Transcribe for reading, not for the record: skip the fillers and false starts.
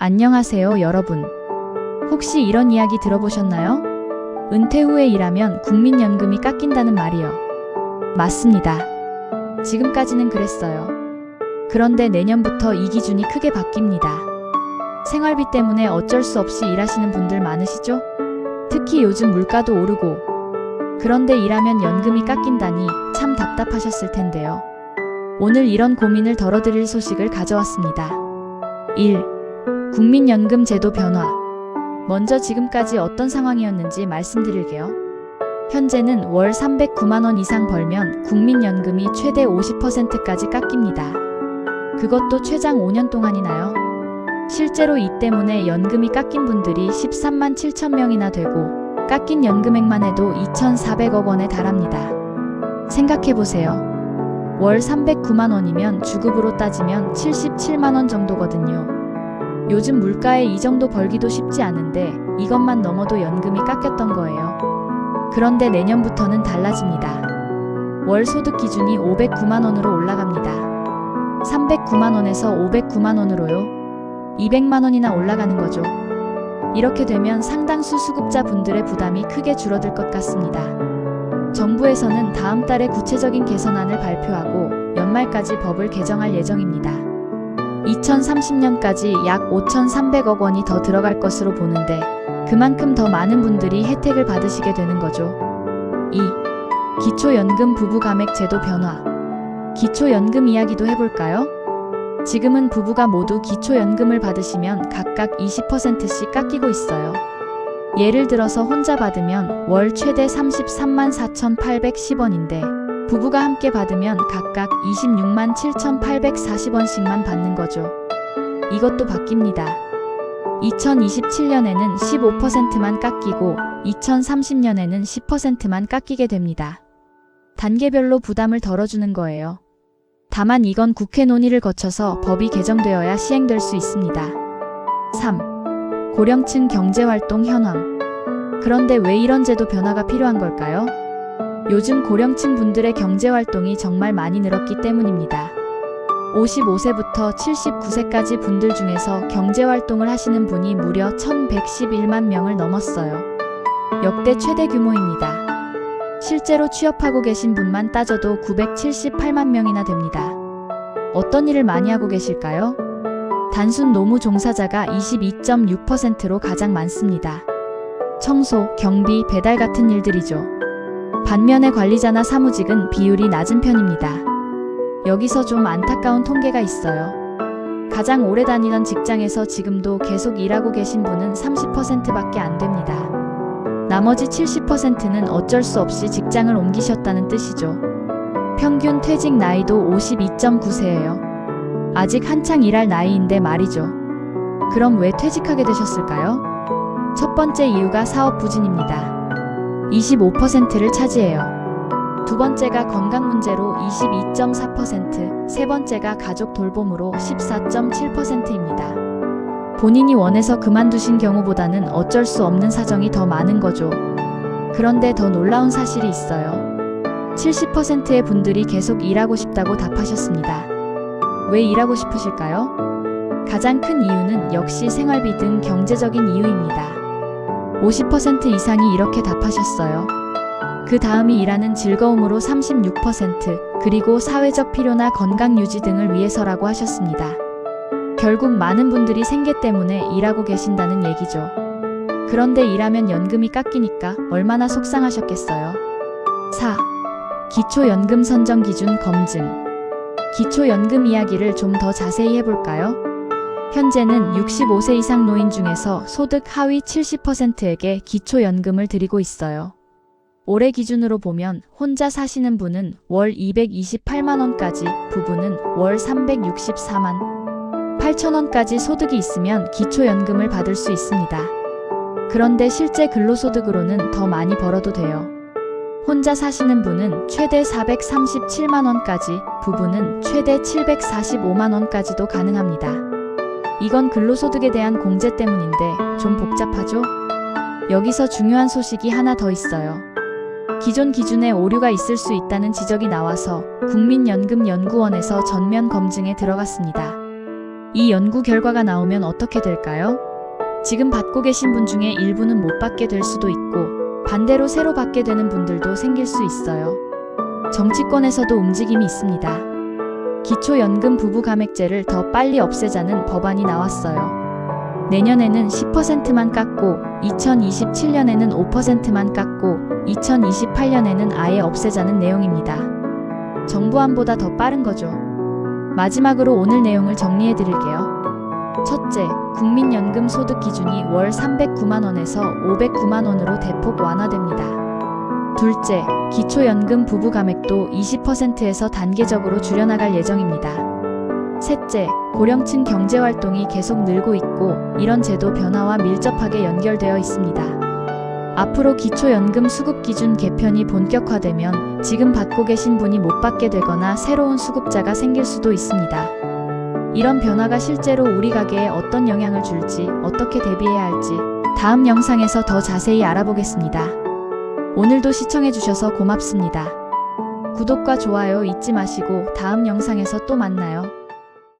안녕하세요, 여러분. 혹시 이런 이야기 들어보셨나요? 은퇴 후에 일하면 국민연금이 깎인다는 말이요. 맞습니다. 지금까지는 그랬어요. 그런데 내년부터 이 기준이 크게 바뀝니다. 생활비 때문에 어쩔 수 없이 일하시는 분들 많으시죠? 특히 요즘 물가도 오르고. 그런데 일하면 연금이 깎인다니 참 답답하셨을 텐데요. 오늘 이런 고민을 덜어드릴 소식을 가져왔습니다. 1. 국민연금 제도 변화. 먼저 지금까지 어떤 상황이었는지 말씀드릴게요. 현재는 월 309만 원 이상 벌면 국민연금이 최대 50%까지 깎입니다. 그것도 최장 5년 동안이나요. 실제로 이 때문에 연금이 깎인 분들이 13만 7천 명이나 되고 깎인 연금액만 해도 2,400억 원에 달합니다. 생각해보세요. 월 309만 원이면 주급으로 따지면 77만 원 정도거든요. 요즘 물가에 이 정도 벌기도 쉽지 않은데 이것만 넘어도 연금이 깎였던 거예요. 그런데 내년부터는 달라집니다. 월 소득 기준이 509만 원으로 올라갑니다. 309만 원에서 509만 원으로요. 200만 원이나 올라가는 거죠. 이렇게 되면 상당수 수급자 분들의 부담이 크게 줄어들 것 같습니다. 정부에서는 다음 달에 구체적인 개선안을 발표하고 연말까지 법을 개정할 예정입니다. 2030년까지 약 5,300억 원이 더 들어갈 것으로 보는데 그만큼 더 많은 분들이 혜택을 받으시게 되는 거죠. 2. 기초연금 부부가맥 제도 변화. 기초연금 이야기도 해볼까요? 지금은 부부가 모두 기초연금을 받으시면 각각 20%씩 깎이고 있어요. 예를 들어서 혼자 받으면 월 최대 33만 4,810원인데 부부가 함께 받으면 각각 26만 7,840원씩만 받는 거죠. 이것도 바뀝니다. 2027년에는 15%만 깎이고 2030년에는 10%만 깎이게 됩니다. 단계별로 부담을 덜어주는 거예요. 다만 이건 국회 논의를 거쳐서 법이 개정되어야 시행될 수 있습니다. 3. 고령층 경제활동 현황. 그런데 왜 이런 제도 변화가 필요한 걸까요? 요즘 고령층 분들의 경제활동이 정말 많이 늘었기 때문입니다. 55세부터 79세까지 분들 중에서 경제활동을 하시는 분이 무려 1,111만 명을 넘었어요. 역대 최대 규모입니다. 실제로 취업하고 계신 분만 따져도 978만 명이나 됩니다. 어떤 일을 많이 하고 계실까요? 단순 노무 종사자가 22.6%로 가장 많습니다. 청소, 경비, 배달 같은 일들이죠. 반면에 관리자나 사무직은 비율이 낮은 편입니다. 여기서 좀 안타까운 통계가 있어요. 가장 오래 다니던 직장에서 지금도 계속 일하고 계신 분은 30%밖에 안 됩니다. 나머지 70%는 어쩔 수 없이 직장을 옮기셨다는 뜻이죠. 평균 퇴직 나이도 52.9세예요. 아직 한창 일할 나이인데 말이죠. 그럼 왜 퇴직하게 되셨을까요? 첫 번째 이유가 사업 부진입니다. 25%를 차지해요. 두 번째가 건강 문제로 22.4%, 세 번째가 가족 돌봄으로 14.7%입니다. 본인이 원해서 그만두신 경우보다는 어쩔 수 없는 사정이 더 많은 거죠. 그런데 더 놀라운 사실이 있어요. 70%의 분들이 계속 일하고 싶다고 답하셨습니다. 왜 일하고 싶으실까요? 가장 큰 이유는 역시 생활비 등 경제적인 이유입니다. 50% 이상이 이렇게 답하셨어요. 그 다음이 일하는 즐거움으로 36%, 그리고 사회적 필요나 건강 유지 등을 위해서라고 하셨습니다. 결국 많은 분들이 생계 때문에 일하고 계신다는 얘기죠. 그런데 일하면 연금이 깎이니까 얼마나 속상하셨겠어요. 4. 기초연금 선정 기준 검증. 기초연금 이야기를 좀 더 자세히 해볼까요? 현재는 65세 이상 노인 중에서 소득 하위 70%에게 기초연금을 드리고 있어요. 올해 기준으로 보면 혼자 사시는 분은 월 228만 원까지, 부부는 월 364만 8천 원까지 소득이 있으면 기초연금을 받을 수 있습니다. 그런데 실제 근로소득으로는 더 많이 벌어도 돼요. 혼자 사시는 분은 최대 437만 원까지, 부부는 최대 745만 원까지도 가능합니다. 이건 근로소득에 대한 공제 때문인데 좀 복잡하죠? 여기서 중요한 소식이 하나 더 있어요. 기존 기준에 오류가 있을 수 있다는 지적이 나와서 국민연금연구원에서 전면 검증에 들어갔습니다. 이 연구 결과가 나오면 어떻게 될까요? 지금 받고 계신 분 중에 일부는 못 받게 될 수도 있고 반대로 새로 받게 되는 분들도 생길 수 있어요. 정치권에서도 움직임이 있습니다. 기초연금 부부가맥제를 더 빨리 없애자는 법안이 나왔어요. 내년에는 10%만 깎고 2027년에는 5%만 깎고 2028년에는 아예 없애자는 내용입니다. 정부안보다 더 빠른 거죠. 마지막으로 오늘 내용을 정리해 드릴게요. 첫째, 국민연금 소득 기준이 월 309만 원에서 509만 원으로 대폭 완화됩니다. 둘째, 기초연금 부부가맥도 20%에서 단계적으로 줄여나갈 예정입니다. 셋째, 고령층 경제활동이 계속 늘고 있고 이런 제도 변화와 밀접하게 연결되어 있습니다. 앞으로 기초연금 수급 기준 개편이 본격화되면 지금 받고 계신 분이 못 받게 되거나 새로운 수급자가 생길 수도 있습니다. 이런 변화가 실제로 우리 가계에 어떤 영향을 줄지, 어떻게 대비해야 할지 다음 영상에서 더 자세히 알아보겠습니다. 오늘도 시청해주셔서 고맙습니다. 구독과 좋아요 잊지 마시고 다음 영상에서 또 만나요.